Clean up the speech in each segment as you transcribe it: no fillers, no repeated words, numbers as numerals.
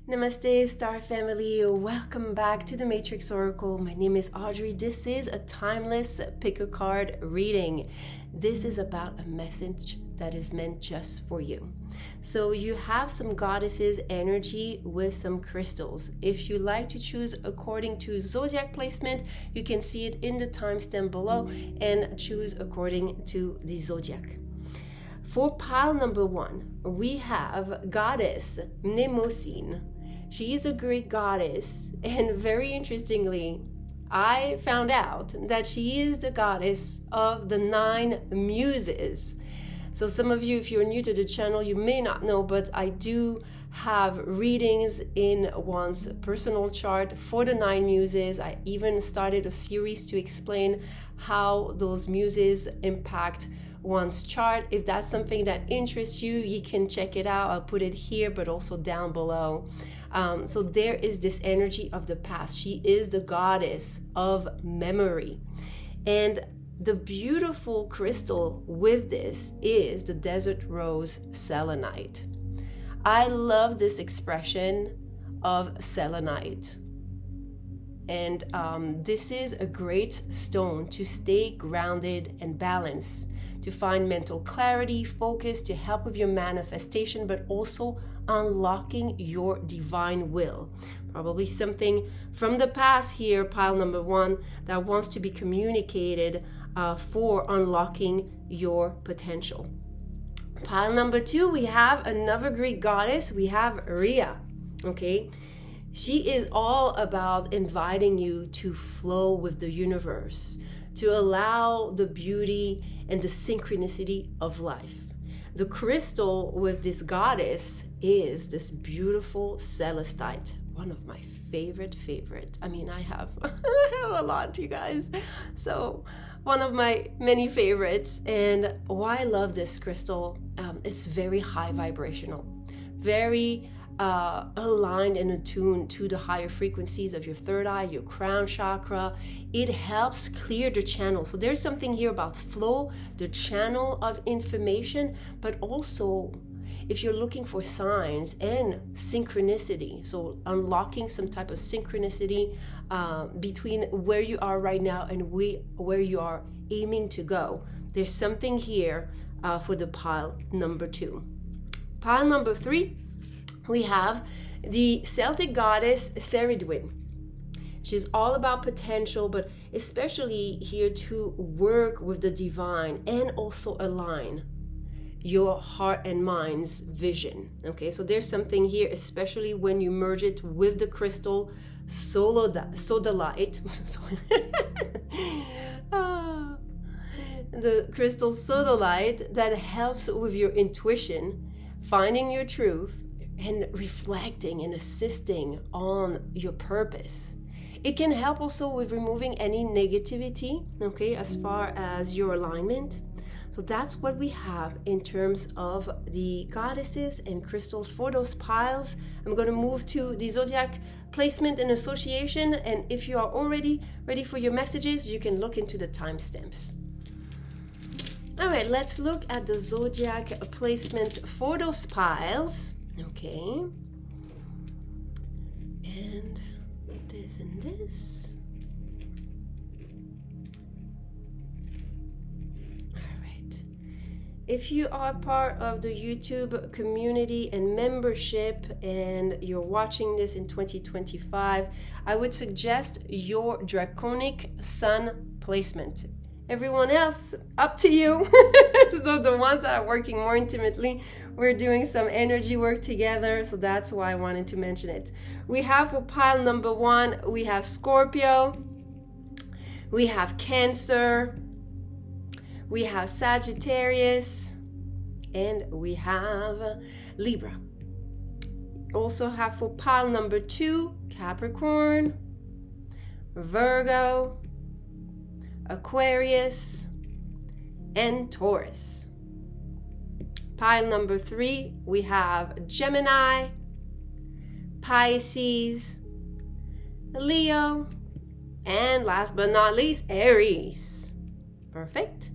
Namaste, Star Family. Welcome back to the Matrix Oracle. My name is Audrey. This is a timeless pick a card reading. This is about a message that is meant just for you. So you have some goddesses energy with some crystals. If you like to choose according to zodiac placement, you can see it in the timestamp below and choose according to the zodiac. For pile number 1, we have goddess Mnemosyne. She is a Greek goddess, and very interestingly, I found out that she is the goddess of the 9 Muses. So some of you, if you're new to the channel, you may not know, but I do have readings in one's personal chart for the 9 Muses. I even started a series to explain how those Muses impact one's chart. If that's something that interests you, you can check it out. I'll put it here, but also down below. So there is this energy of the past. She is the goddess of memory. And the beautiful crystal with this is the desert rose selenite. I love this expression of selenite. And this is a great stone to stay grounded and balanced, to find mental clarity, focus, to help with your manifestation, but also unlocking your divine will. Probably something from the past here, pile number 1, that wants to be communicated for unlocking your potential. Pile number 2, we have another Greek goddess. We have Rhea. Okay. She is all about inviting you to flow with the universe, to allow the beauty and the synchronicity of life. The crystal with this goddess is this beautiful Celestite, one of my favorite. I mean, I have a lot, you guys. So one of my many favorites. And why I love this crystal, it's very high vibrational, very aligned and attuned to the higher frequencies of your third eye, your crown chakra. It helps clear the channel. So there's something here about flow, the channel of information, but also if you're looking for signs and synchronicity, so unlocking some type of synchronicity between where you are right now and where you are aiming to go. There's something here for the pile number 2. Pile number 3, we have the Celtic goddess Cerridwyn. She's all about potential, but especially here to work with the divine and also align your heart and mind's vision. Okay, so there's something here, especially when you merge it with the crystal Sodalite. The crystal Sodalite that helps with your intuition, finding your truth, and reflecting and assisting on your purpose. It can help also with removing any negativity, okay, as far as your alignment. So that's what we have in terms of the goddesses and crystals for those piles. I'm going to move to the zodiac placement and association, and if you are already ready for your messages, you can look into the timestamps. All right, let's look at the zodiac placement for those piles. Okay, and this and this. All right. If you are part of the YouTube community and membership and you're watching this in 2025, I would suggest your draconic sun placement. Everyone else, up to you. So the ones that are working more intimately, we're doing some energy work together. So that's why I wanted to mention it. We have for pile number 1, we have Scorpio, we have Cancer, we have Sagittarius, and we have Libra. Also have for pile number 2, Capricorn, Virgo, Aquarius, and Taurus. Pile number 3, we have Gemini, Pisces, Leo, and last but not least, Aries. Perfect.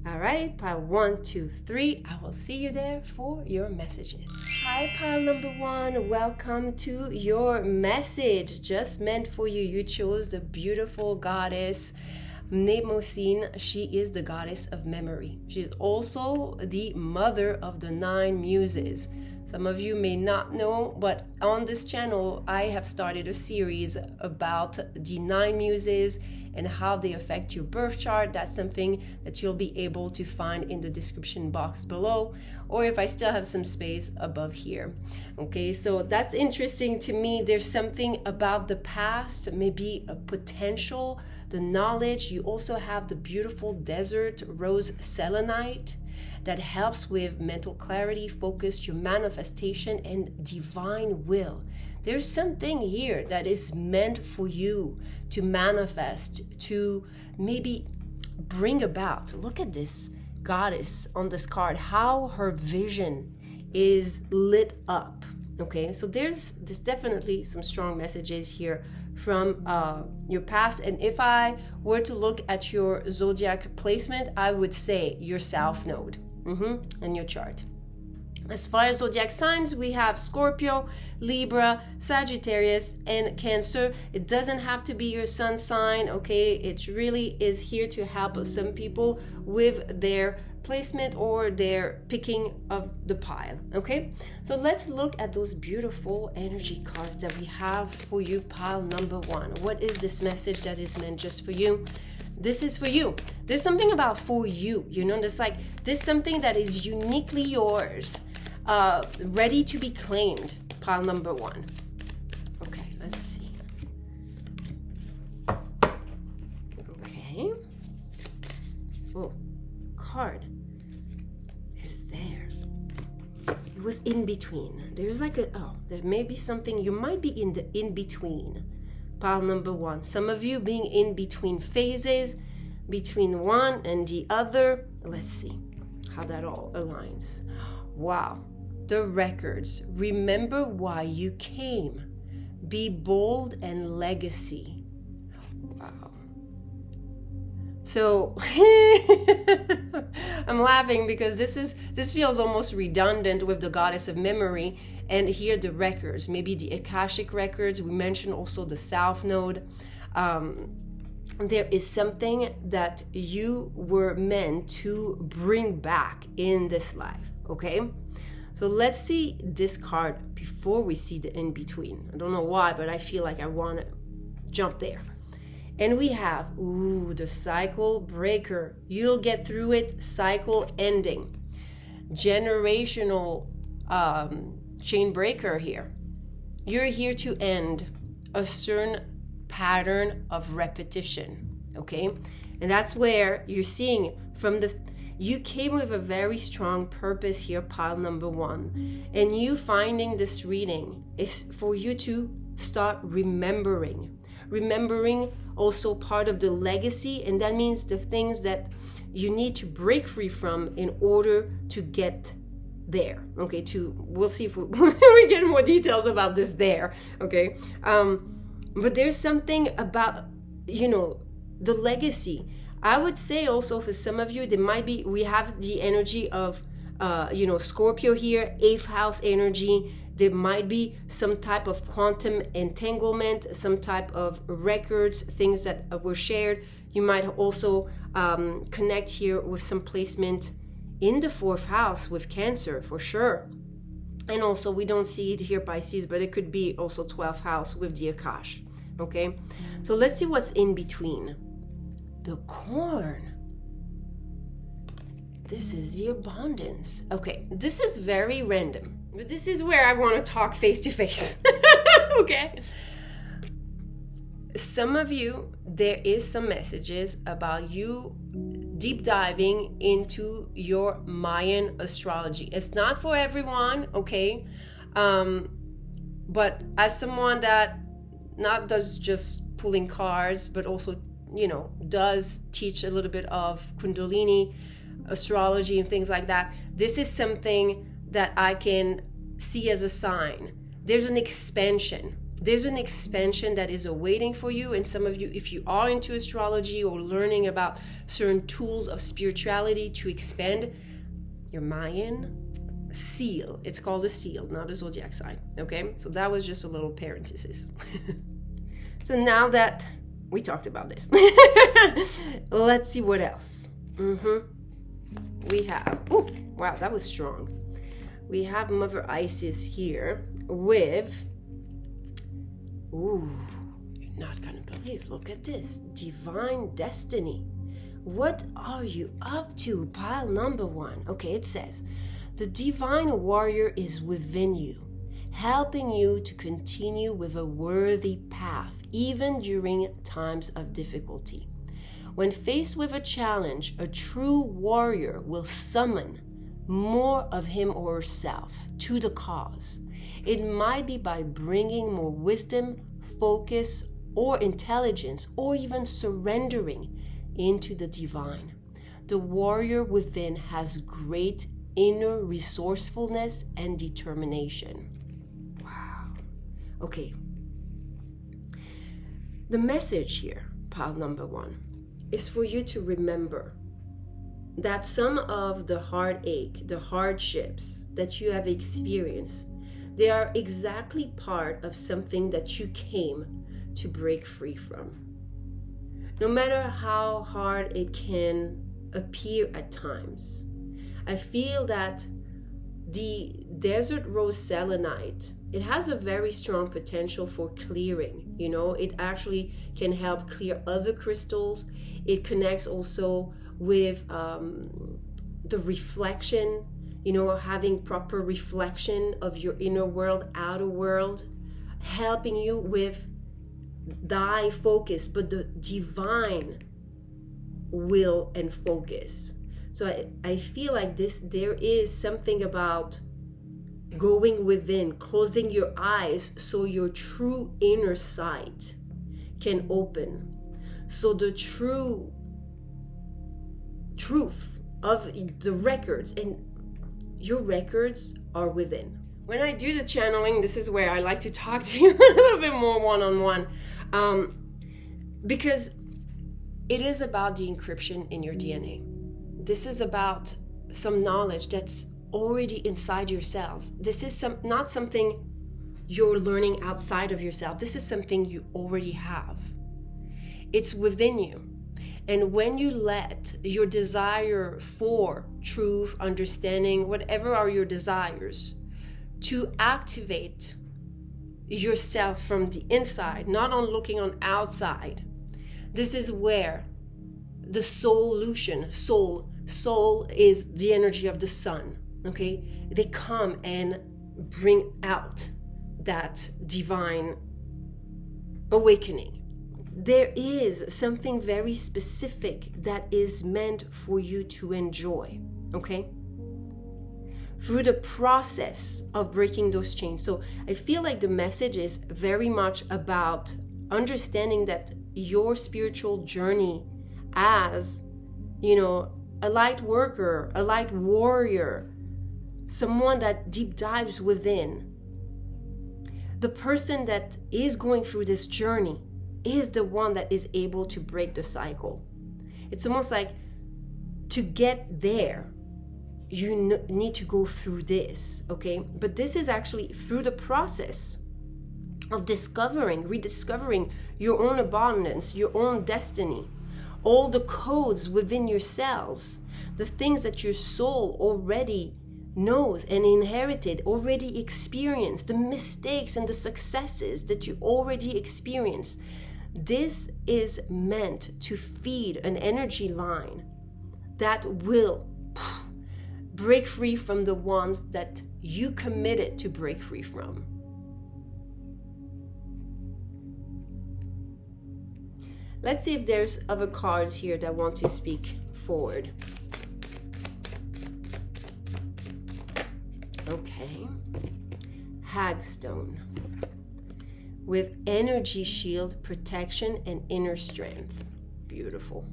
All right, pile 1, 2, 3. I will see you there for your messages. Hi, pile number one. Welcome to your message just meant for you. You chose the beautiful goddess Mnemosyne. She is the goddess of memory. She is also the mother of the 9 muses. Some of you may not know, but on this channel, I have started a series about the 9 muses and how they affect your birth chart. That's something that you'll be able to find in the description box below, or if I still have some space above here. Okay, so that's interesting to me. There's something about the past, maybe a potential, the knowledge. You also have the beautiful desert rose selenite that helps with mental clarity, focus, your manifestation, and divine will. There's something here that is meant for you to manifest, to maybe bring about. Look at this goddess on this card, how her vision is lit up. Okay, so there's definitely some strong messages here from your past. And if I were to look at your zodiac placement, I would say your south node in your chart. As far as zodiac signs, we have Scorpio, Libra, Sagittarius, and Cancer. It doesn't have to be your sun sign, okay? It really is here to help some people with their placement or their picking of the pile, okay? So let's look at those beautiful energy cards that we have for you, pile number one. What is this message that is meant just for you? This is for you. There's something about for you, you know, there's like, there's something that is uniquely yours, ready to be claimed, pile number one. Okay, let's see. Okay. Oh, card is there. It was in between. There's like a, oh, there may be something, you might be in the in between. Pile number one. Some of you being in between phases, between one and the other. Let's see how that all aligns. Wow. The records. Remember why you came. Be bold and legacy. Wow. So I'm laughing because this feels almost redundant with the goddess of memory. And here the records, maybe the Akashic records. We mentioned also the South Node. There is something that you were meant to bring back in this life, okay? So let's see this card before we see the in-between. I don't know why, but I feel like I want to jump there. And we have, ooh, the cycle breaker. You'll get through it, cycle ending. Generational chain breaker here. You're here to end a certain pattern of repetition, okay? And that's where you're seeing from the, you came with a very strong purpose here, pile number one. And you finding this reading is for you to start remembering. Remembering also part of the legacy, and that means the things that you need to break free from in order to get there, okay? We'll see if we get more details about this there, okay? But there's something about, you know, the legacy. I would say also for some of you, there might be, we have the energy of, you know, Scorpio here, 8th house energy. There might be some type of quantum entanglement, some type of records, things that were shared. You might also connect here with some placement in the 4th house with Cancer, for sure. And also, we don't see it here, Pisces, but it could be also 12th house with the Akash, okay? So let's see what's in between. The corn. This is the abundance. Okay, this is very random, but this is where I want to talk face to face, okay? Some of you, there is some messages about you deep diving into your Mayan astrology. It's not for everyone, okay? But as someone that not does just pulling cards, but also, you know, does teach a little bit of Kundalini astrology and things like that, this is something that I can see as a sign. There's an expansion. There's an expansion that is awaiting for you. And some of you, if you are into astrology or learning about certain tools of spirituality to expand your Mayan, seal. It's called a seal, not a zodiac sign. Okay, so that was just a little parenthesis. So now that we talked about this, let's see what else. We have, oh wow, that was strong. We have Mother Isis here with, ooh, you're not gonna believe, look at this, divine destiny. What are you up to? Pile number 1. Okay, it says, the divine warrior is within you, helping you to continue with a worthy path, even during times of difficulty. When faced with a challenge, a true warrior will summon more of him or herself to the cause. It might be by bringing more wisdom, focus, or intelligence, or even surrendering into the divine. The warrior within has great inner resourcefulness and determination. Wow. Okay. The message here, pile number 1, is for you to remember that some of the heartache, the hardships that you have experienced, they are exactly part of something that you came to break free from. No matter how hard it can appear at times, I feel that the desert rose selenite, it has a very strong potential for clearing. You know, it actually can help clear other crystals. It connects also with the reflection, you know, having proper reflection of your inner world, outer world, helping you with thy focus, but the divine will and focus. So I feel like there is something about going within, closing your eyes so your true inner sight can open. So the truth of the records, and your records are within. When I do the channeling, this is where I like to talk to you a little bit more one-on-one, because it is about the encryption in your DNA. This is about some knowledge that's already inside your cells. This is not something you're learning outside of yourself. This is something you already have. It's within you. And when you let your desire for truth, understanding, whatever are your desires, to activate yourself from the inside, not on looking on outside, this is where the solution, soul is the energy of the sun, okay? They come and bring out that divine awakening. There is something very specific that is meant for you to enjoy, okay? Through the process of breaking those chains. So I feel like the message is very much about understanding that your spiritual journey as, you know, a light worker, a light warrior, someone that deep dives within. The person that is going through this journey is the one that is able to break the cycle. It's almost like to get there, you need to go through this, okay? But this is actually through the process of rediscovering your own abundance, your own destiny, all the codes within your cells, the things that your soul already knows and inherited, already experienced, the mistakes and the successes that you already experienced. This is meant to feed an energy line that will break free from the ones that you committed to break free from. Let's see if there's other cards here that want to speak forward. Okay. Hagstone. With energy shield, protection, and inner strength. Beautiful.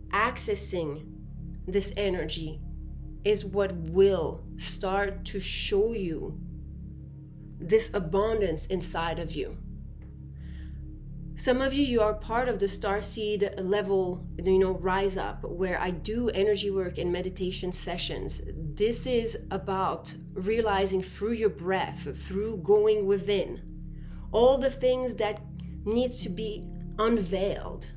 Accessing this energy is what will start to show you this abundance inside of you. Some of you, you are part of the Starseed level, Rise Up, where I do energy work and meditation sessions. This is about realizing through your breath, through going within, all the things that needs to be unveiled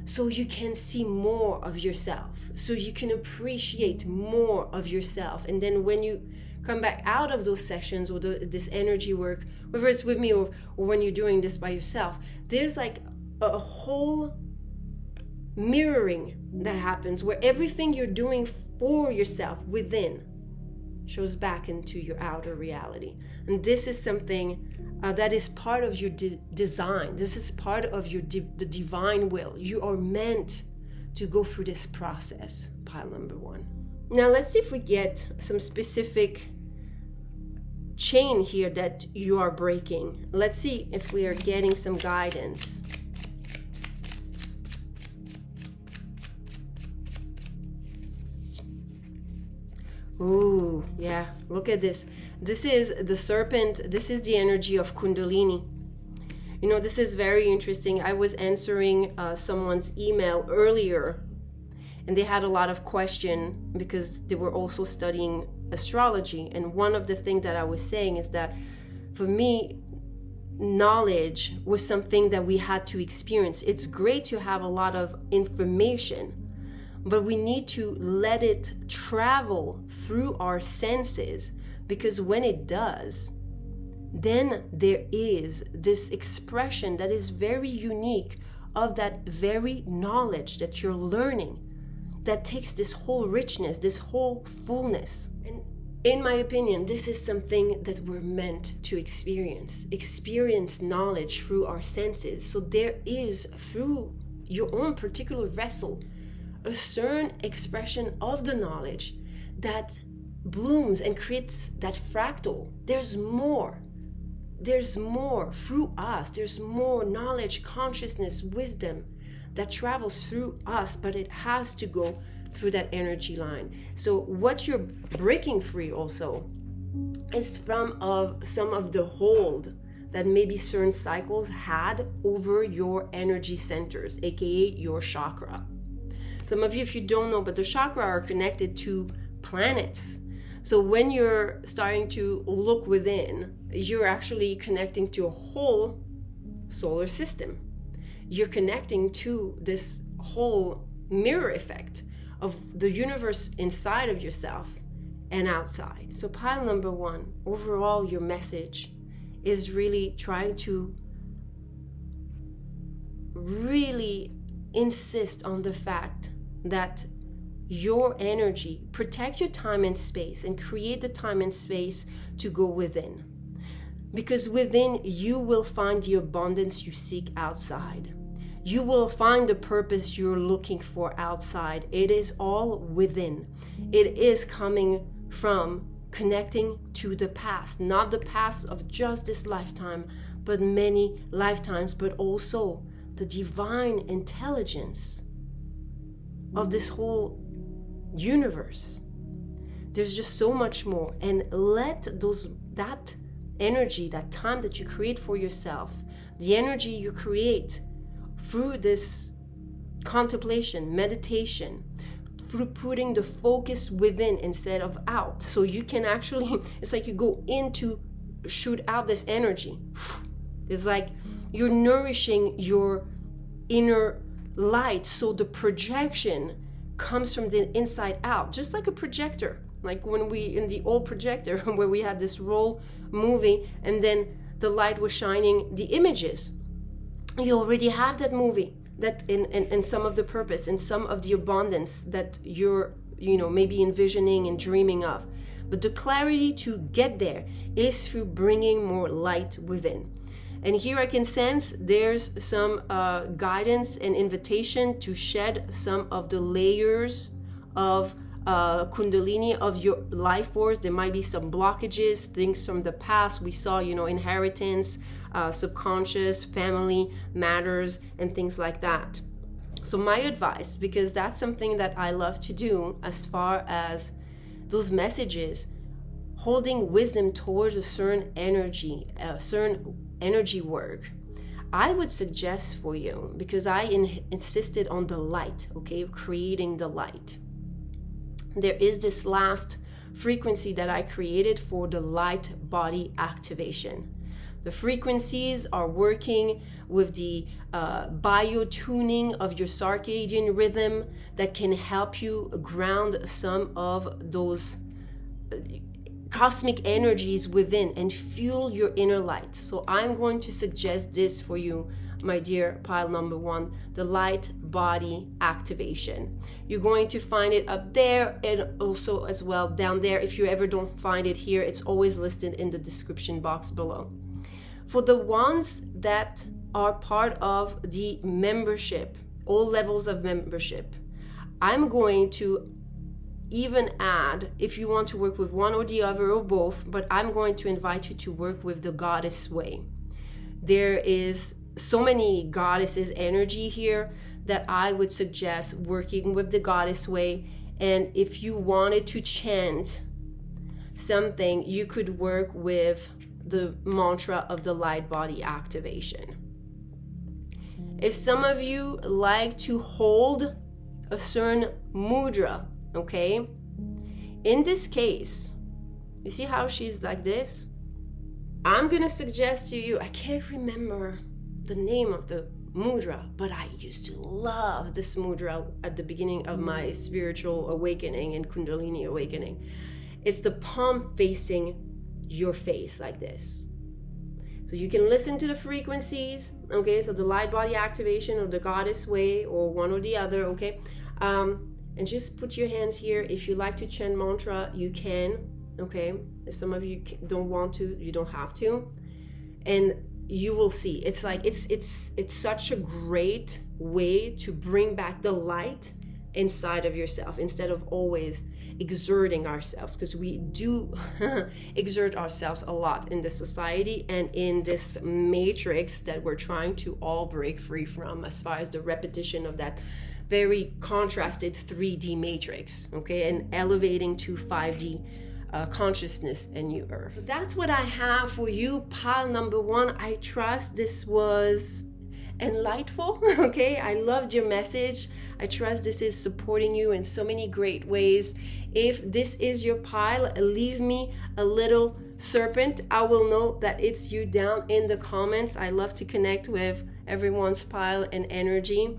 so you can see more of yourself, so you can appreciate more of yourself. And then when you come back out of those sessions or this energy work, whether it's with me or when you're doing this by yourself, there's like a whole mirroring that happens where everything you're doing for yourself within shows back into your outer reality. And this is something that is part of your design. This is part of your the divine will. You are meant to go through this process, pile number 1. Now let's see if we get some specific chain here that you are breaking. Let's see if we are getting some guidance. Ooh, yeah, look at this. This is the serpent. This is the energy of Kundalini. This is very interesting. I was answering someone's email earlier, and they had a lot of question because they were also studying astrology. And one of the things that I was saying is that for me, knowledge was something that we had to experience. It's great to have a lot of information, but we need to let it travel through our senses, because when it does, then there is this expression that is very unique of that very knowledge that you're learning, that takes this whole richness, this whole fullness. And in my opinion, this is something that we're meant to experience knowledge through our senses. So there is, through your own particular vessel, a certain expression of the knowledge that blooms and creates that fractal. There's more through us. There's more knowledge, consciousness, wisdom that travels through us, but it has to go through that energy line. So what you're breaking free also is from some of the hold that maybe certain cycles had over your energy centers, aka your chakra. Some of you, if you don't know, but the chakra are connected to planets. So when you're starting to look within, you're actually connecting to a whole solar system. You're connecting to this whole mirror effect of the universe inside of yourself and outside. So pile number 1, overall your message is really trying to really insist on the fact that your energy, protect your time and space, and create the time and space to go within. Because within, you will find the abundance you seek outside. You will find the purpose you're looking for outside. It is all within. It is coming from connecting to the past, not the past of just this lifetime, but many lifetimes, but also the divine intelligence of this whole universe. There's just so much more. And let that energy, that time that you create for yourself, the energy you create through this contemplation, meditation, through putting the focus within instead of out. So you can actually, it's like you go in to shoot out this energy. It's like you're nourishing your inner light, so the projection comes from the inside out, just like a projector. Like when we, in the old projector, where we had this roll movie and then the light was shining the images. You already have that movie, that in some of the purpose, and some of the abundance that you're, maybe envisioning and dreaming of. But the clarity to get there is through bringing more light within. And here I can sense there's some guidance and invitation to shed some of the layers of Kundalini of your life force. There might be some blockages, things from the past. We saw, inheritance, subconscious, family matters, and things like that. So my advice, because that's something that I love to do as far as those messages, holding wisdom towards a certain energy work. I would suggest for you, because I insisted on the light, okay, creating the light. There is this last frequency that I created for the light body activation. The frequencies are working with the bio-tuning of your circadian rhythm that can help you ground some of those cosmic energies within and fuel your inner light. So I'm going to suggest this for you, my dear pile number 1, the light body activation. You're going to find it up there and also as well down there. If you ever don't find it here, it's always listed in the description box below. For the ones that are part of the membership, all levels of membership, I'm going to even add, if you want to work with one or the other or both, but I'm going to invite you to work with the goddess way. There is so many goddesses energy here that I would suggest working with the goddess way. And if you wanted to chant something, you could work with the mantra of the light body activation. If some of you like to hold a certain mudra, okay, in this case, you see how she's like this? I'm gonna suggest to you, I can't remember the name of the mudra, but I used to love this mudra at the beginning of my spiritual awakening and Kundalini awakening. It's the palm facing your face like this. So you can listen to the frequencies, okay, so the light body activation or the goddess way or one or the other, okay, and just put your hands here. If you like to chant mantra, you can, okay. If some of you don't want to, you don't have to. And you will see, it's like, it's such a great way to bring back the light inside of yourself instead of always exerting ourselves, because we do exert ourselves a lot in this society and in this matrix that we're trying to all break free from, as far as the repetition of that very contrasted 3D matrix, okay, and elevating to 5D consciousness and new earth. So that's what I have for you, pile number 1. I trust this was enlightful, okay. I loved your message. I trust this is supporting you in so many great ways. If this is your pile, leave me a little serpent. I will know that it's you down in the comments. I love to connect with everyone's pile and energy.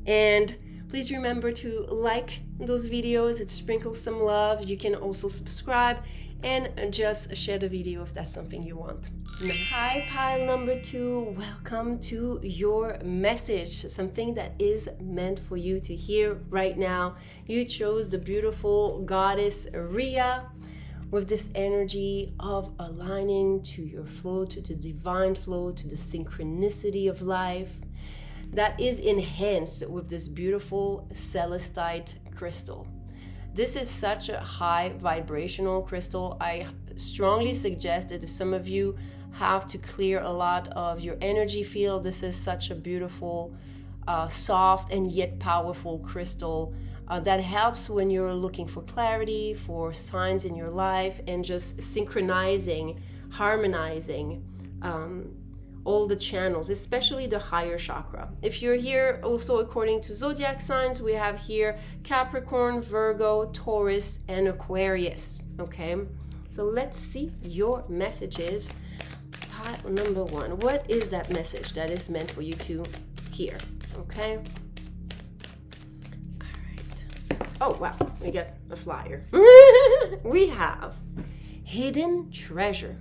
And please remember to like those videos. It sprinkles some love. You can also subscribe and just share the video if that's something you want. Hi, pile number 2. Welcome to your message, something that is meant for you to hear right now. You chose the beautiful goddess Rhea with this energy of aligning to your flow, to the divine flow, to the synchronicity of life that is enhanced with this beautiful Celestite crystal. This is such a high vibrational crystal. I strongly suggest that if some of you have to clear a lot of your energy field, this is such a beautiful, soft and yet powerful crystal that helps when you're looking for clarity, for signs in your life, and just synchronizing, harmonizing all the channels, especially the higher chakra. If you're here also according to Zodiac signs, we have here Capricorn, Virgo, Taurus, and Aquarius, okay? So let's see your messages. Pile number 1. What is that message that is meant for you to hear, okay? All right. Oh, wow, we got a flyer. We have hidden treasure.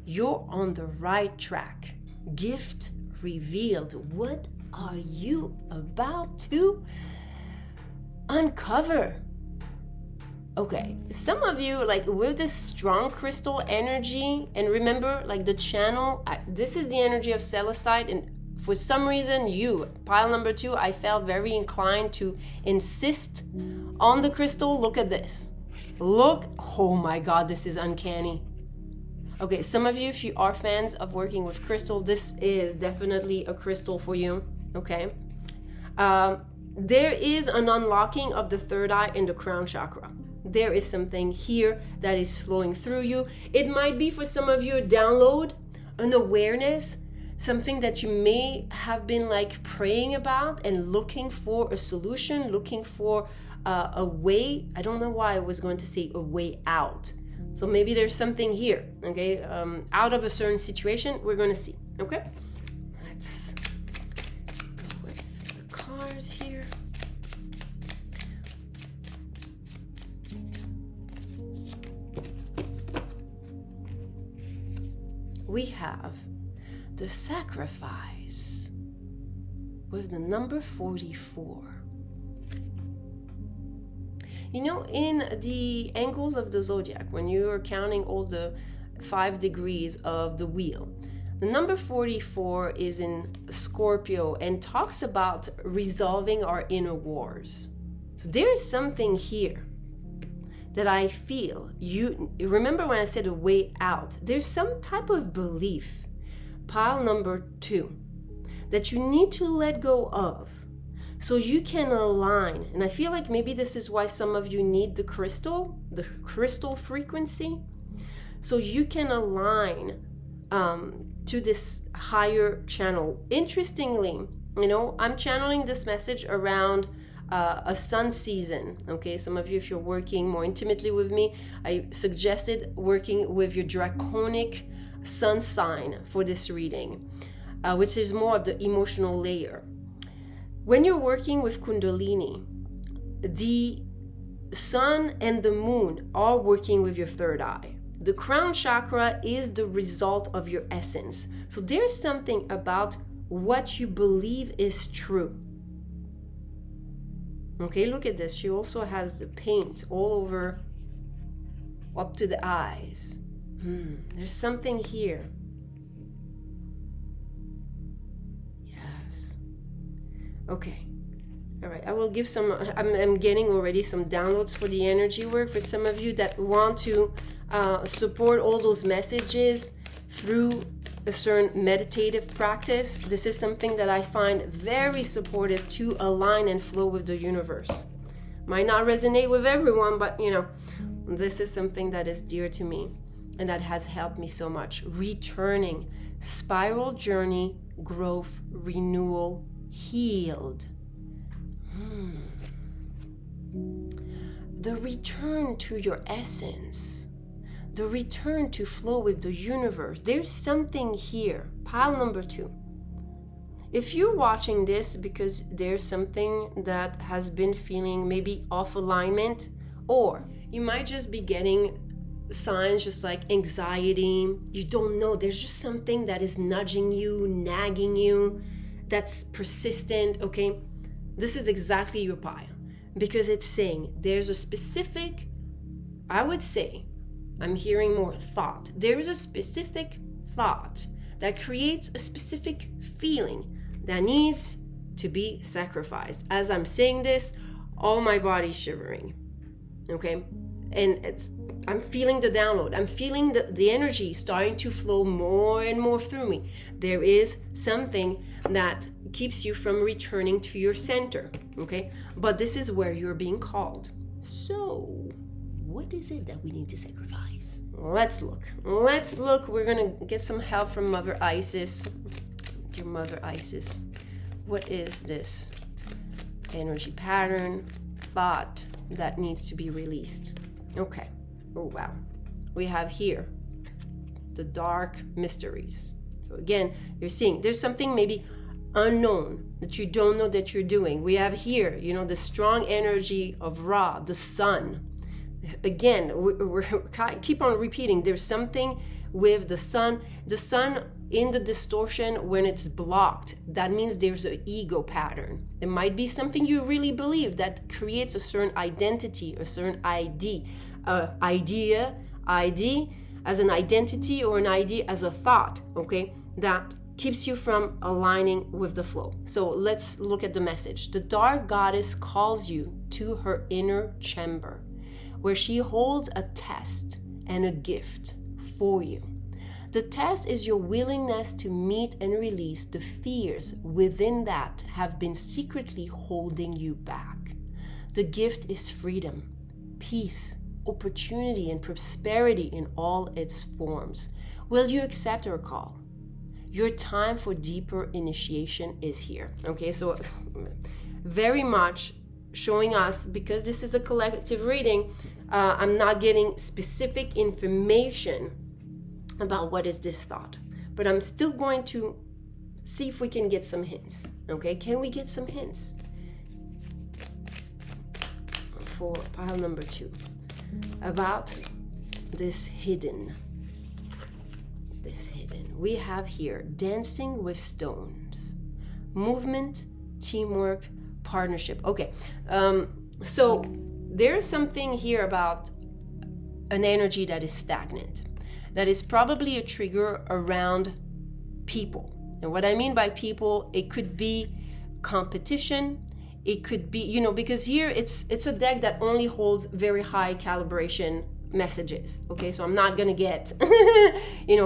You're on the right track. Gift revealed. What are you about to uncover? Okay, some of you, like with this strong crystal energy, and remember, like the channel, this is the energy of Celestite, and for some reason you, pile number 2, I felt very inclined to insist on the crystal. Look at this. Look, oh my God, this is uncanny. Okay, some of you, if you are fans of working with crystal, this is definitely a crystal for you, okay? There is an unlocking of the third eye in the crown chakra. There is something here that is flowing through you. It might be for some of you a download, an awareness, something that you may have been like praying about and looking for a solution, looking for a way. I don't know why I was going to say a way out. So maybe there's something here, okay, out of a certain situation. We're going to see, okay? Let's go with the cards here. We have the sacrifice with the number 44. You know, in the angles of the zodiac, when you are counting all the 5 degrees of the wheel, the number 44 is in Scorpio and talks about resolving our inner wars. So there's something here that I feel. You remember when I said a way out? There's some type of belief, pile number 2, that you need to let go of so you can align. And I feel like maybe this is why some of you need the crystal frequency, so you can align to this higher channel. Interestingly, you know, I'm channeling this message around a sun season. Okay, some of you, if you're working more intimately with me, I suggested working with your draconic sun sign for this reading, which is more of the emotional layer. When you're working with Kundalini, the sun and the moon are working with your third eye. The crown chakra is the result of your essence. So there's something about what you believe is true. Okay, look at this. She also has the paint all over, up to the eyes. There's something here. Yes. Okay. All right. I will give some, I'm getting already some downloads for the energy work for some of you that want to support all those messages through a certain meditative practice. This is something that I find very supportive to align and flow with the universe. Might not resonate with everyone, but you know, this is something that is dear to me and that has helped me so much. Returning, spiral journey, growth, renewal, healed. The return to your essence. The return to flow with the universe. There's something here. Pile number 2. If you're watching this because there's something that has been feeling maybe off alignment, or you might just be getting signs just like anxiety, you don't know, there's just something that is nudging you, nagging you, that's persistent, okay? This is exactly your pile, because it's saying there's a specific, I would say, I'm hearing more thought. There is a specific thought that creates a specific feeling that needs to be sacrificed. As I'm saying this, all my body's shivering, okay? And I'm feeling the download. I'm feeling the energy starting to flow more and more through me. There is something that keeps you from returning to your center, okay? But this is where you're being called. So, what is it that we need to sacrifice? Let's look. We're gonna get some help from Mother Isis. Dear Mother Isis, what is this energy pattern, thought that needs to be released? Okay. Oh, wow. We have here the dark mysteries. So again, you're seeing there's something maybe unknown that you don't know that you're doing. We have here, you know, the strong energy of Ra, the sun. Again, we're keep on repeating. There's something with the sun in the distortion when it's blocked. That means there's an ego pattern. There might be something you really believe that creates a certain identity, a certain ID as an identity, or an idea as a thought, okay, that keeps you from aligning with the flow. So let's look at the message. The dark goddess calls you to her inner chamber, where she holds a test and a gift for you. The test is your willingness to meet and release the fears within that have been secretly holding you back. The gift is freedom, peace, opportunity, and prosperity in all its forms. Will you accept her call? Your time for deeper initiation is here. Okay, so very much showing us, because this is a collective reading, I'm not getting specific information about what is this thought, but I'm still going to see if we can get some hints. Okay, can we get some hints for pile number 2 about this hidden? We have here dancing with stones, movement, teamwork, partnership. Okay, so there's something here about an energy that is stagnant, that is probably a trigger around people. And what I mean by people, it could be competition, it could be, because here it's a deck that only holds very high calibration messages. Okay, so I'm not gonna get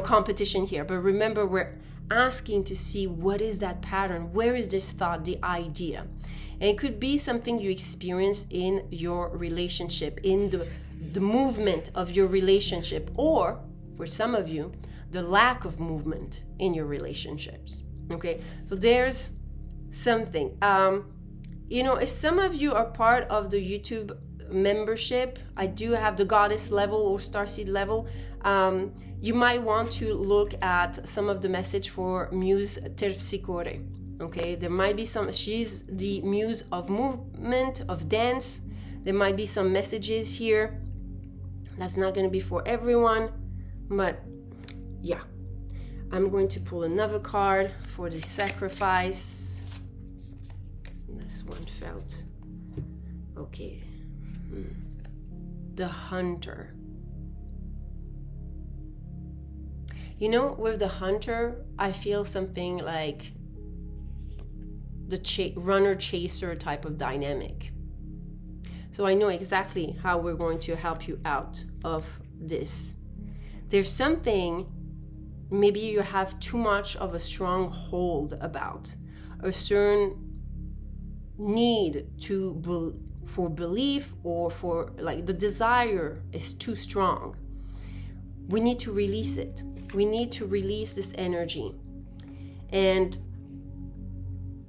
competition here, but remember, we're asking to see what is that pattern, where is this thought, the idea. And it could be something you experience in your relationship, in the movement of your relationship, or for some of you, the lack of movement in your relationships. Okay, so there's something. If some of you are part of the YouTube membership, I do have the goddess level or starseed level. You might want to look at some of the message for Muse Terpsichore. Okay, there might be some, she's the muse of movement, of dance. There might be some messages here. That's not going to be for everyone, but yeah. I'm going to pull another card for the sacrifice. This one felt okay. The hunter. With the hunter, I feel something like the runner-chaser type of dynamic. So I know exactly how we're going to help you out of this. There's something maybe you have too much of a strong hold about, a certain need for belief, or for like the desire is too strong. We need to release it. We need to release this energy. And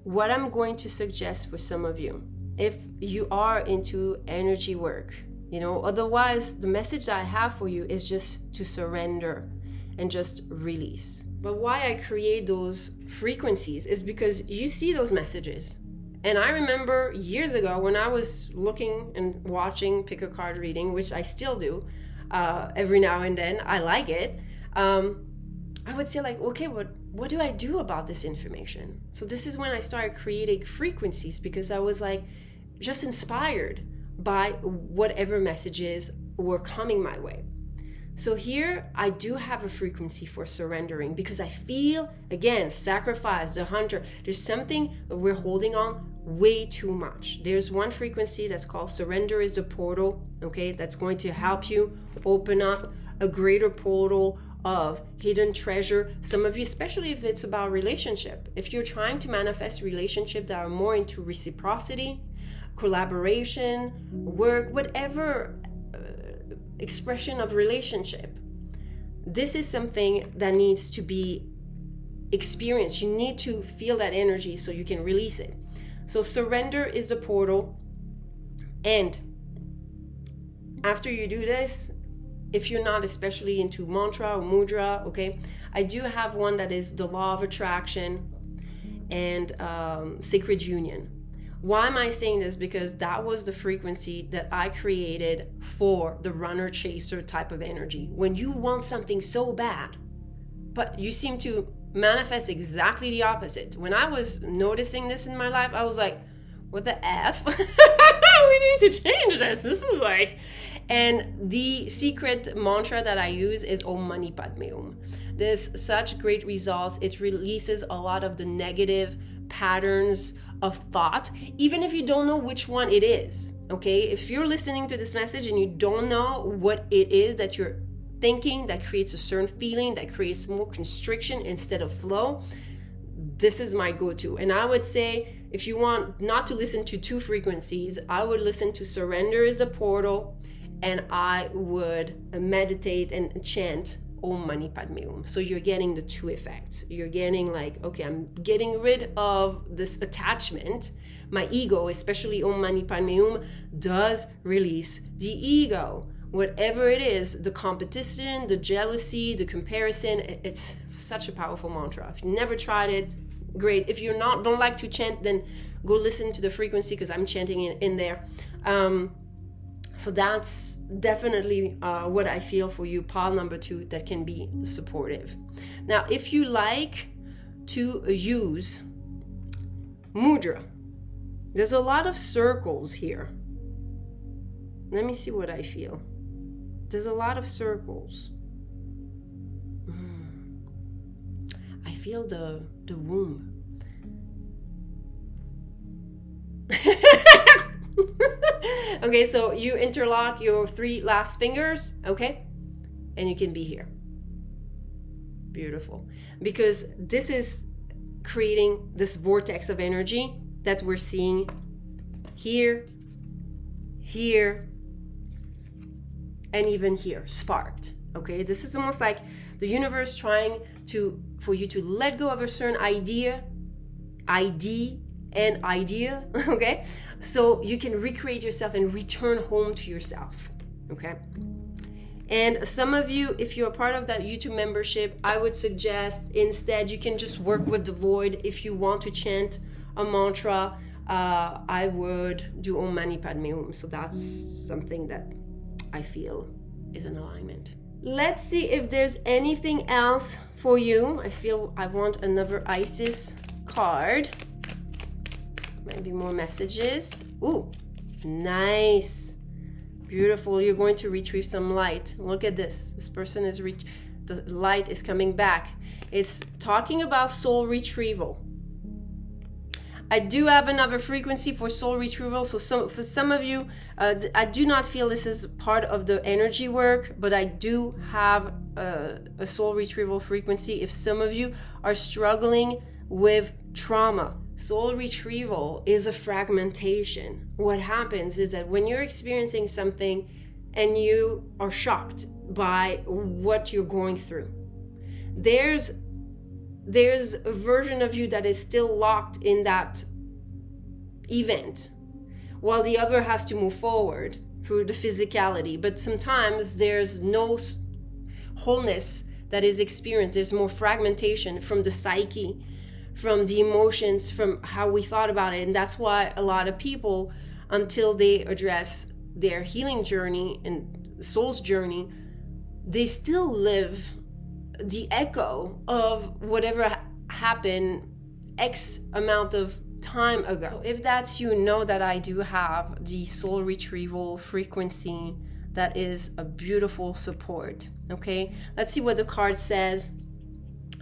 what I'm going to suggest for some of you, if you are into energy work, otherwise the message that I have for you is just to surrender and just release. But why I create those frequencies is because you see those messages. And I remember years ago when I was looking and watching pick a card reading, which I still do every now and then, I like it. I would say like, okay, what do I do about this information? So this is when I started creating frequencies, because I was like just inspired by whatever messages were coming my way. So here I do have a frequency for surrendering, because I feel, again, sacrifice, the hunter, there's something we're holding on way too much. There's one frequency that's called surrender is the portal, okay? That's going to help you open up a greater portal of hidden treasure. Some of you, especially if it's about relationship, if you're trying to manifest relationships that are more into reciprocity, collaboration, work, whatever expression of relationship, this is something that needs to be experienced. You need to feel that energy so you can release it. So surrender is the portal. And after you do this, if you're not especially into mantra or mudra, okay, I do have one that is the law of attraction and sacred union. Why am I saying this? Because that was the frequency that I created for the runner chaser type of energy. When you want something so bad, but you seem to manifest exactly the opposite. When I was noticing this in my life, I was like, what the F? We need to change this. This is like... And the secret mantra that I use is Om Mani Padme Hum. There's such great results. It releases a lot of the negative patterns of thought, even if you don't know which one it is, okay? If you're listening to this message and you don't know what it is that you're thinking that creates a certain feeling, that creates more constriction instead of flow, this is my go-to. And I would say, if you want not to listen to two frequencies, I would listen to Surrender is a Portal, and I would meditate and chant Om Mani Padme Hum. So you're getting the two effects. You're getting like, okay, I'm getting rid of this attachment. My ego, especially Om Mani Padme Hum, does release the ego. Whatever it is, the competition, the jealousy, the comparison, it's such a powerful mantra. If you never tried it, great. If you're don't like to chant, then go listen to the frequency, because I'm chanting in there. So that's definitely what I feel for you, pile number 2, that can be supportive. Now, if you like to use mudra, there's a lot of circles here. Let me see what I feel. There's a lot of circles. I feel the womb. Okay, so you interlock your 3 last fingers, okay? And you can be here. Beautiful. Because this is creating this vortex of energy that we're seeing here, here, and even here, sparked, okay? This is almost like the universe trying for you to let go of a certain idea, okay? So you can recreate yourself and return home to yourself, okay? And some of you, if you're a part of that YouTube membership, I would suggest instead you can just work with the void. If you want to chant a mantra, I would do Om Mani Padme Hum. So that's something that I feel is an alignment. Let's see if there's anything else for you. I feel I want another Isis card. Maybe more messages. Ooh, nice. Beautiful. You're going to retrieve some light. Look at this. This person is the light is coming back. It's talking about soul retrieval. I do have another frequency for soul retrieval. So for some of you, I do not feel this is part of the energy work, but I do have a soul retrieval frequency if some of you are struggling with trauma. Soul retrieval is a fragmentation. What happens is that when you're experiencing something and you are shocked by what you're going through, there's a version of you that is still locked in that event, while the other has to move forward through the physicality. But sometimes there's no wholeness that is experienced. There's more fragmentation from the psyche, from the emotions, from how we thought about it. And that's why a lot of people, until they address their healing journey and soul's journey, they still live the echo of whatever happened X amount of time ago. So if that's you, know that I do have the soul retrieval frequency that is a beautiful support. Okay, let's see what the card says.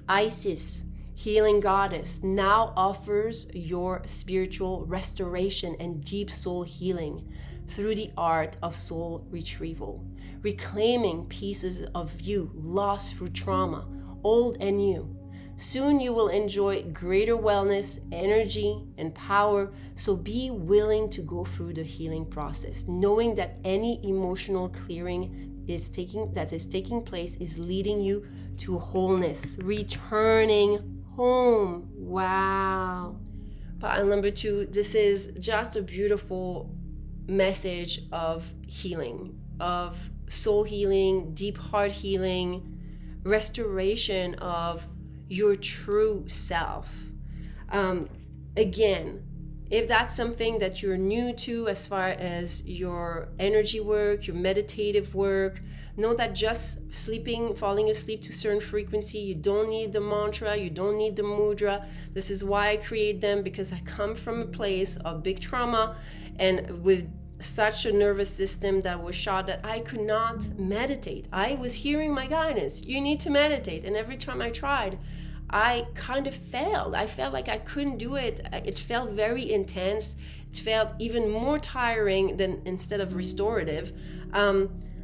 Isis, healing goddess, now offers your spiritual restoration and deep soul healing through the art of soul retrieval, reclaiming pieces of you lost through trauma, old and new. Soon you will enjoy greater wellness, energy, and power, so be willing to go through the healing process, knowing that any emotional clearing that is taking place is leading you to wholeness, returning home. Wow. Pile number 2, this is just a beautiful message of healing, of soul healing, deep heart healing, restoration of your true self. Again, if that's something that you're new to as far as your energy work, your meditative work, know that just falling asleep to certain frequency, you don't need the mantra, you don't need the mudra. This is why I create them, because I come from a place of big trauma and with such a nervous system that was shot that I could not meditate. I was hearing my guidance, you need to meditate. And every time I tried, I kind of failed. I felt like I couldn't do it. It felt very intense. It felt even more tiring than instead of restorative.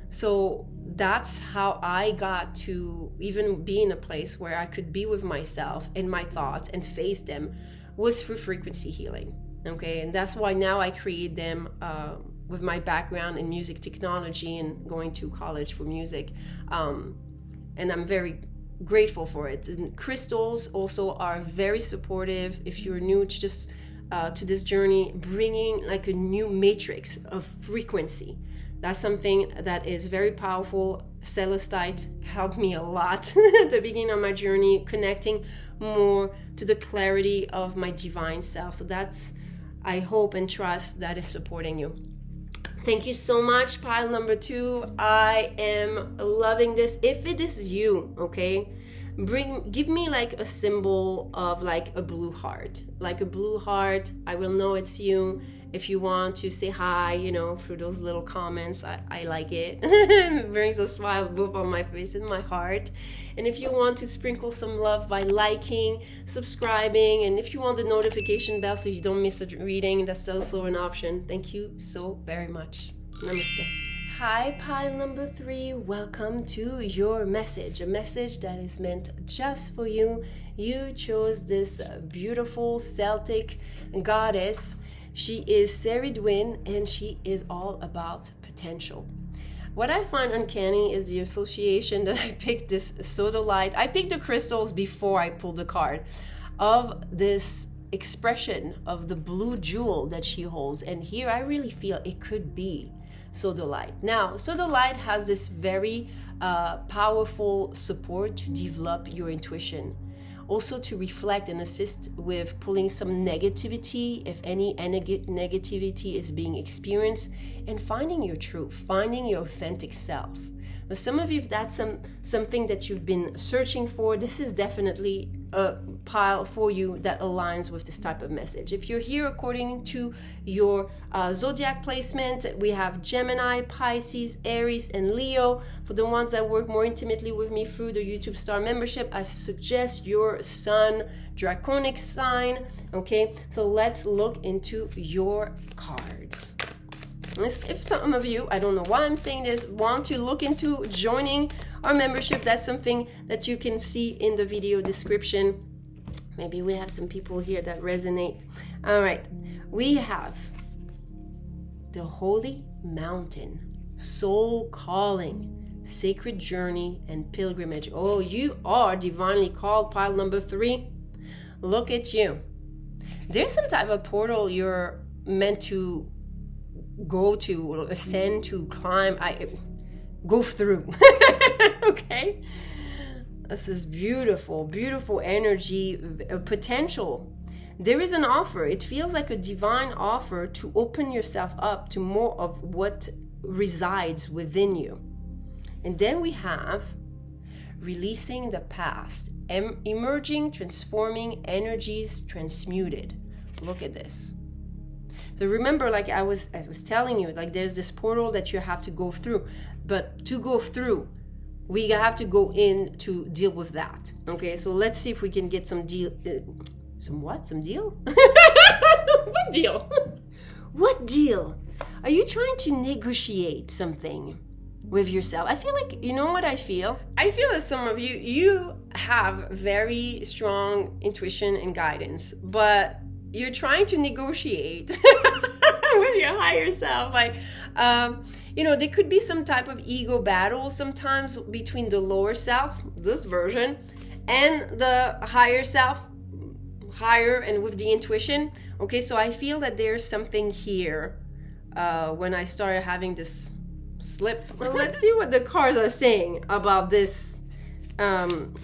So that's how I got to even be in a place where I could be with myself and my thoughts and face them, was through frequency healing. Okay, and that's why now I create them with my background in music technology and going to college for music. and I'm very grateful for it. And crystals also are very supportive if you're new to just to this journey, bringing like a new matrix of frequency. That's something that is very powerful. Celestite helped me a lot at the beginning of my journey, connecting more to the clarity of my divine self. So that's, I hope and trust, that is supporting you. Thank you so much, pile number 2. I am loving this. If it is you, okay, give me like a symbol of like a blue heart. Like a blue heart, I will know it's you. If you want to say hi, you know, through those little comments, I like it. It brings a smile both on my face and my heart. And if you want to sprinkle some love by liking, subscribing, and if you want the notification bell so you don't miss a reading, that's also an option. Thank you so very much. Namaste. Hi, pile number 3. Welcome to your message. A message that is meant just for you. You chose this beautiful Celtic goddess. She is Cerridwyn, and she is all about potential. What I find uncanny is the association that I picked this Sodalite. I picked the crystals before I pulled the card, of this expression of the blue jewel that she holds. And here I really feel it could be Sodalite. Now, Sodalite has this very powerful support to develop your intuition. Also to reflect and assist with pulling some negativity, if any negativity is being experienced, and finding your truth, finding your authentic self. Now, some of you, if that's something that you've been searching for, this is definitely a pile for you that aligns with this type of message. If you're here according to your Zodiac placement, we have Gemini, Pisces, Aries, and Leo. For the ones that work more intimately with me through the YouTube Star membership, I suggest your Sun Draconic sign. Okay, so let's look into your cards. If some of you, I don't know why I'm saying this, want to look into joining our membership, that's something that you can see in the video description. Maybe we have some people here that resonate. All right, we have the Holy Mountain, Soul Calling, Sacred Journey, and Pilgrimage. Oh, you are divinely called, pile number 3. Look at you. There's some type of portal you're meant to go to, ascend to, climb, go through. Okay, this is beautiful, beautiful energy, potential. There is an offer. It feels like a divine offer to open yourself up to more of what resides within you. And then we have releasing the past, emerging, transforming energies transmuted. Look at this. So remember, like I was telling you, like there's this portal that you have to go through, but to go through, we have to go in to deal with that. Okay, so let's see if we can get some deal. Some what? Some deal? What deal? What deal? Are you trying to negotiate something with yourself? I feel like, you know what I feel? I feel that some of you have very strong intuition and guidance, but you're trying to negotiate with your higher self. Like, you know, there could be some type of ego battle sometimes between the lower self, this version, and the higher self, higher and with the intuition. Okay, so I feel that there's something here when I started having this slip. Well, let's see what the cards are saying about this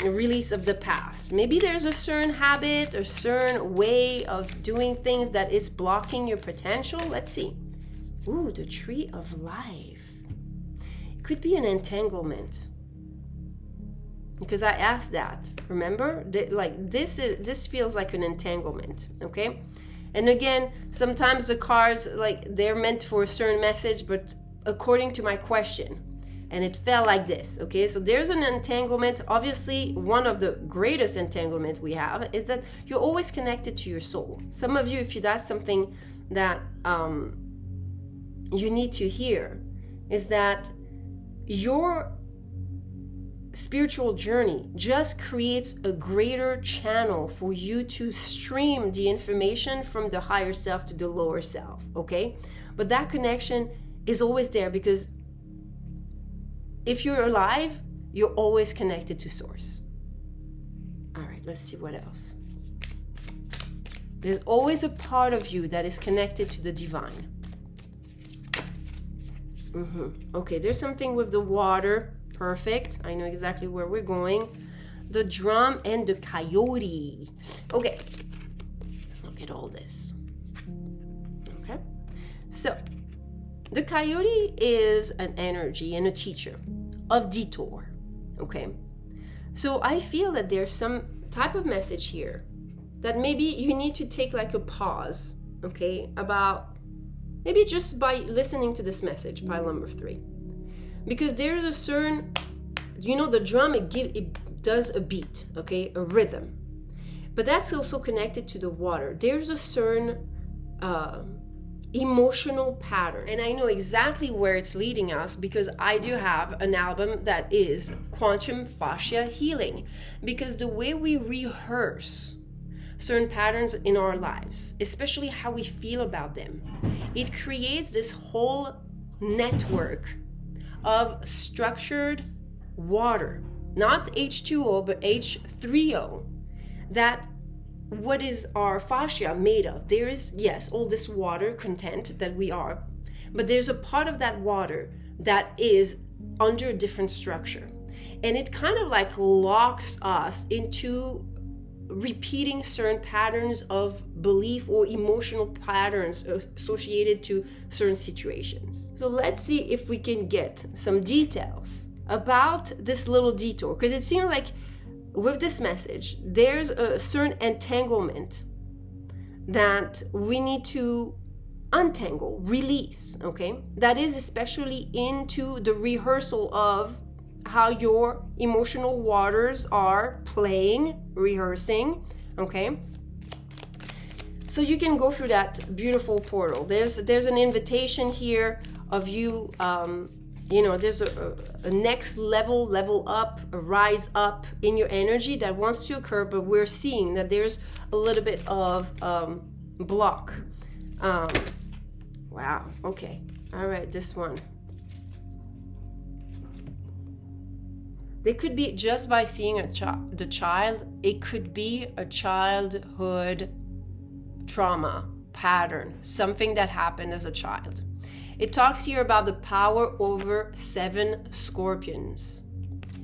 release of the past. Maybe there's a certain habit or certain way of doing things that is blocking your potential. Let's see. Ooh, the Tree of Life. It could be an entanglement, because I asked that. Remember, like this feels like an entanglement. Okay, and again, sometimes the cards, like, they're meant for a certain message, but according to my question, and it fell like this. Okay, so there's an entanglement. Obviously, one of the greatest entanglement we have is that you're always connected to your soul. Some of you, if that's something that you need to hear, is that your spiritual journey just creates a greater channel for you to stream the information from the higher self to the lower self. Okay, but that connection is always there, because if you're alive, you're always connected to source. All right, let's see what else. There's always a part of you that is connected to the divine. Okay, there's something with the water. Perfect. I know exactly where we're going. The drum and the coyote. Okay, look at all this. Okay, so the coyote is an energy and a teacher of detour. Okay, so I feel that there's some type of message here that maybe you need to take like a pause, okay, about maybe just by listening to this message, pile number 3. Because there's a certain, you know, the drum, it does a beat, okay, a rhythm. But that's also connected to the water. There's a certain emotional pattern. And I know exactly where it's leading us because I do have an album that is Quantum Fascia Healing. Because the way we rehearse certain patterns in our lives, especially how we feel about them, it creates this whole network of structured water, not H2O, but H3O, that what is our fascia made of? There is, yes, all this water content that we are, but there's a part of that water that is under a different structure. And it kind of like locks us into repeating certain patterns of belief or emotional patterns associated to certain situations. So let's see if we can get some details about this little detour, because it seems like with this message, there's a certain entanglement that we need to untangle, release, okay? That is especially into the rehearsal of how your emotional waters are playing, rehearsing, okay? So you can go through that beautiful portal. There's an invitation here of you, you know, there's a next level up, a rise up in your energy that wants to occur, but we're seeing that there's a little bit of block. Wow, okay, all right, this one. They could be, just by seeing the child, it could be a childhood trauma pattern, something that happened as a child. It talks here about the power over 7 scorpions.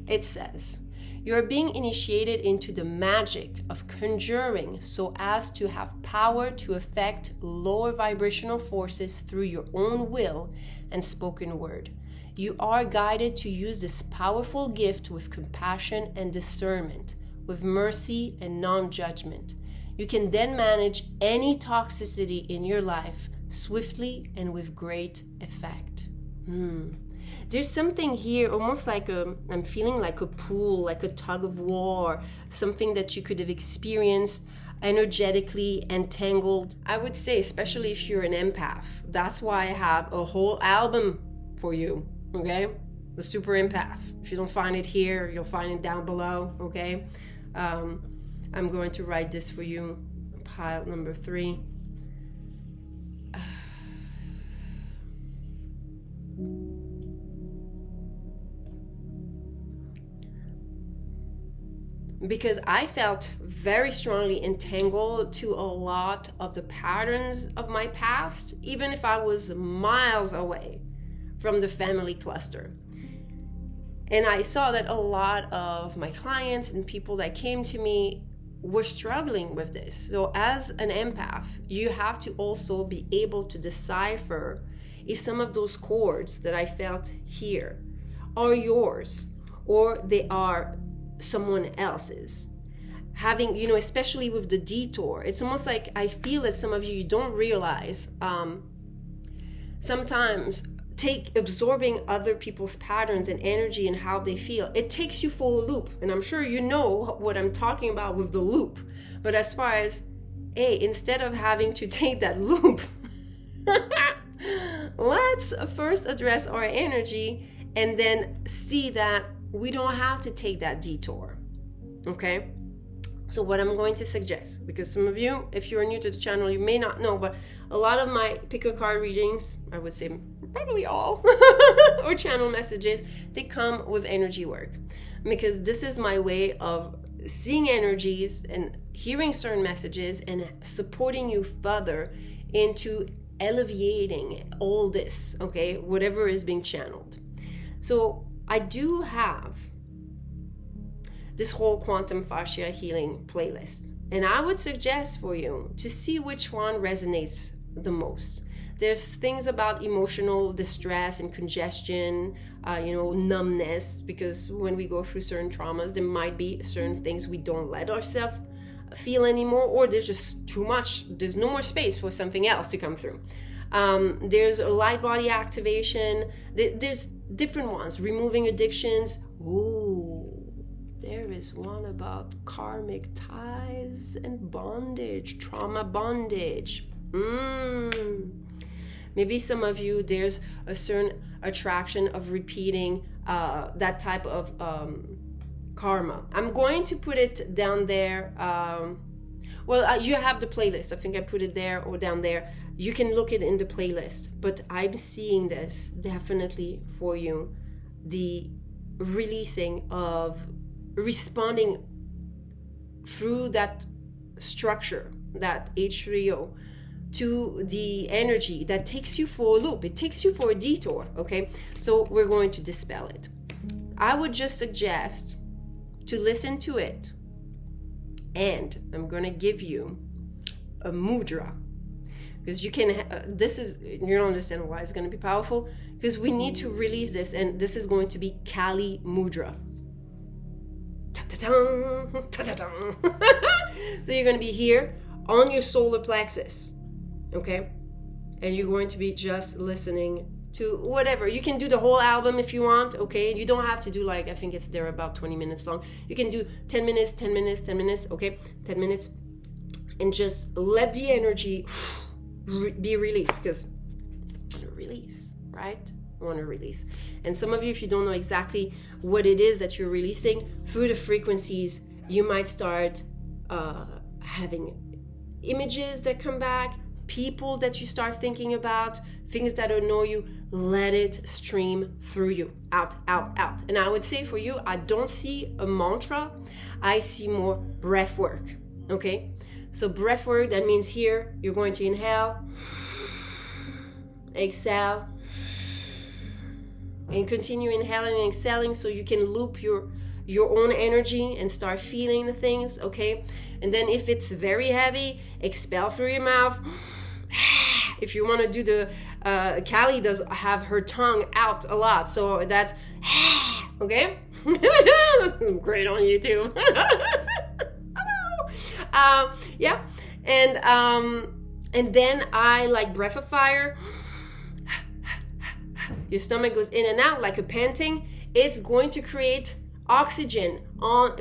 It says, you're being initiated into the magic of conjuring so as to have power to affect lower vibrational forces through your own will and spoken word. You are guided to use this powerful gift with compassion and discernment, with mercy and non-judgment. You can then manage any toxicity in your life swiftly and with great effect. There's something here, almost like I'm feeling like a pull, like a tug of war, something that you could have experienced energetically entangled. I would say, especially if you're an empath, that's why I have a whole album for you, okay? The Super Empath. If you don't find it here, you'll find it down below, okay? I'm going to write this for you, pile number 3. Because I felt very strongly entangled to a lot of the patterns of my past, even if I was miles away from the family cluster. And I saw that a lot of my clients and people that came to me were struggling with this. So as an empath, you have to also be able to decipher if some of those chords that I felt here are yours or they are someone else's. Having, you know, especially with the detour, it's almost like I feel that some of you don't realize sometimes absorbing other people's patterns and energy and how they feel, it takes you for a loop. And I'm sure you know what I'm talking about with the loop. But as far as, hey, instead of having to take that loop, let's first address our energy and then see that we don't have to take that detour, okay? So what I'm going to suggest, because some of you, if you're new to the channel, you may not know, but a lot of my pick a card readings, I would say probably all, or channel messages, they come with energy work. Because this is my way of seeing energies and hearing certain messages and supporting you further into alleviating all this, okay, whatever is being channeled. So I do have this whole quantum fascia healing playlist, and I would suggest for you to see which one resonates the most. There's things about emotional distress and congestion, numbness, because when we go through certain traumas, there might be certain things we don't let ourselves feel anymore, or there's just too much, there's no more space for something else to come through. There's a light body activation, there's different ones, removing addictions. Ooh, there is one about karmic ties and bondage, trauma bondage. Maybe some of you, there's a certain attraction of repeating that type of karma. I'm going to put it down there. You have the playlist. I think I put it there or down there. You can look it in the playlist. But I'm seeing this definitely for you. The releasing of responding through that structure, that H3O, to the energy that takes you for a loop. It takes you for a detour, okay? So we're going to dispel it. I would just suggest to listen to it, and I'm going to give you a mudra, because you can, you don't understand why it's going to be powerful, because we need to release this, and this is going to be Kali Mudra. Ta-ta-dum, ta-ta-dum. So you're going to be here on your solar plexus. Okay, and you're going to be just listening to whatever. You can do the whole album if you want, okay? You don't have to do I think they're about 20 minutes long. You can do 10 minutes, 10 minutes, 10 minutes, okay? 10 minutes, and just let the energy be released, because I want to release, right? I want to release. And some of you, if you don't know exactly what it is that you're releasing, through the frequencies, you might start having images that come back, people that you start thinking about, things that annoy you. Let it stream through you, out, out, out. And I would say for you, I don't see a mantra, I see more breath work, okay? So breath work, that means here, you're going to inhale, exhale, and continue inhaling and exhaling so you can loop your own energy and start feeling the things, okay? And then if it's very heavy, expel through your mouth. If you want to do the Kali does have her tongue out a lot, so that's okay. Great on YouTube. Yeah, and then I like breath of fire. Your stomach goes in and out like a panting. It's going to create oxygen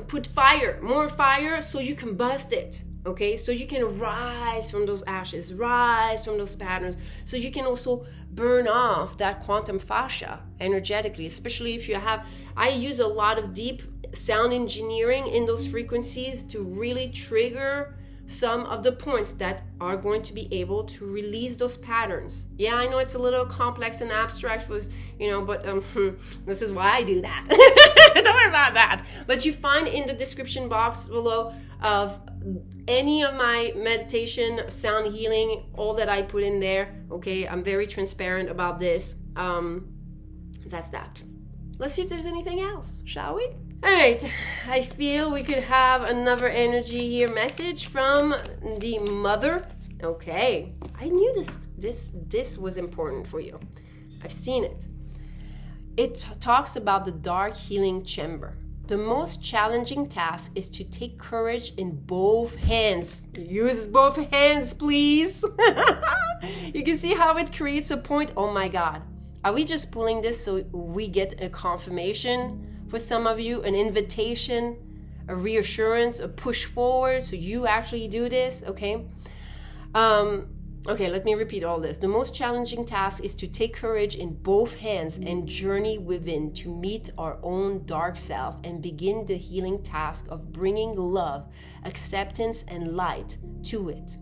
put fire, more fire, so you can bust it. Okay, so you can rise from those ashes, rise from those patterns, so you can also burn off that quantum fascia energetically, especially if you have, I use a lot of deep sound engineering in those frequencies to really trigger some of the points that are going to be able to release those patterns. Yeah, I know it's a little complex and abstract, but this is why I do that. Don't worry about that. But you find in the description box below of any of my meditation, sound healing, all that I put in there, okay? I'm very transparent about this. That's that. Let's see if there's anything else, shall we? All right, I feel we could have another energy here message from the mother. Okay, I knew this was important for you. I've seen it. It talks about the dark healing chamber. The most challenging task is to take courage in both hands. Use both hands, please. You can see how it creates a point. Oh my God. Are we just pulling this so we get a confirmation for some of you, an invitation, a reassurance, a push forward so you actually do this, okay? Okay, let me repeat all this. The most challenging task is to take courage in both hands and journey within to meet our own dark self and begin the healing task of bringing love, acceptance, and light to it.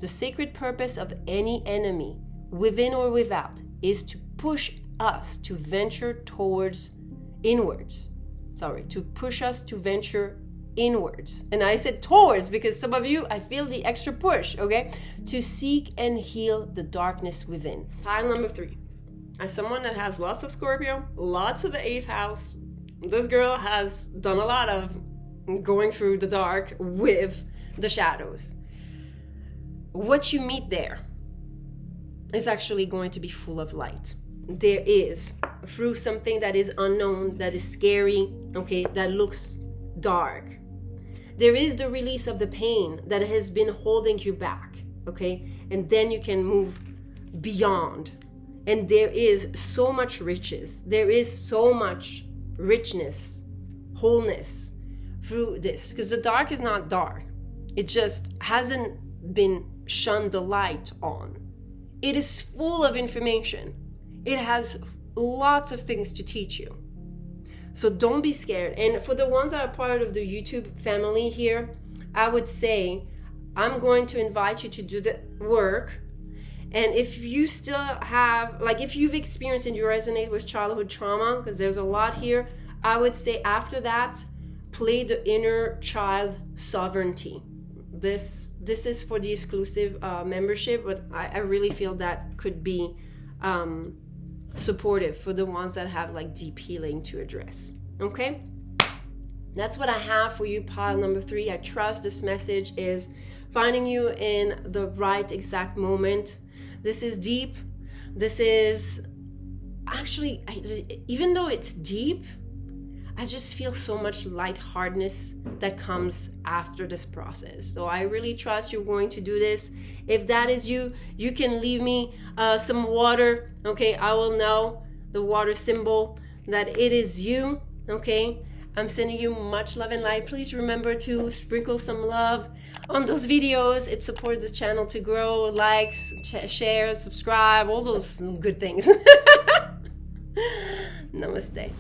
The sacred purpose of any enemy, within or without, is to push us to venture towards inwards. Sorry, to push us to venture inwards. And I said towards because some of you, I feel the extra push, okay? To seek and heal the darkness within. Pile number 3. As someone that has lots of Scorpio, lots of the 8th house, this girl has done a lot of going through the dark with the shadows. What you meet there is actually going to be full of light. There is, through something that is unknown, that is scary, okay, that looks dark. There is the release of the pain that has been holding you back, okay? And then you can move beyond. And there is so much riches. There is so much richness, wholeness through this. Because the dark is not dark. It just hasn't been shunned the light on. It is full of information. It has lots of things to teach you. So don't be scared. And for the ones that are part of the YouTube family here, I would say I'm going to invite you to do the work. And if you still have, like if you've experienced and you resonate with childhood trauma, because there's a lot here, I would say after that, play the inner child sovereignty. This is for the exclusive membership, but I really feel that could be supportive for the ones that have like deep healing to address. Okay? That's what I have for you, pile number 3. I trust this message is finding you in the right exact moment. This is deep. This is actually, even though it's deep, I just feel so much lightheartedness that comes after this process. So I really trust you're going to do this. If that is you, you can leave me some water. Okay, I will know the water symbol that it is you. Okay, I'm sending you much love and light. Please remember to sprinkle some love on those videos. It supports this channel to grow. Likes, share, subscribe, all those good things. Namaste.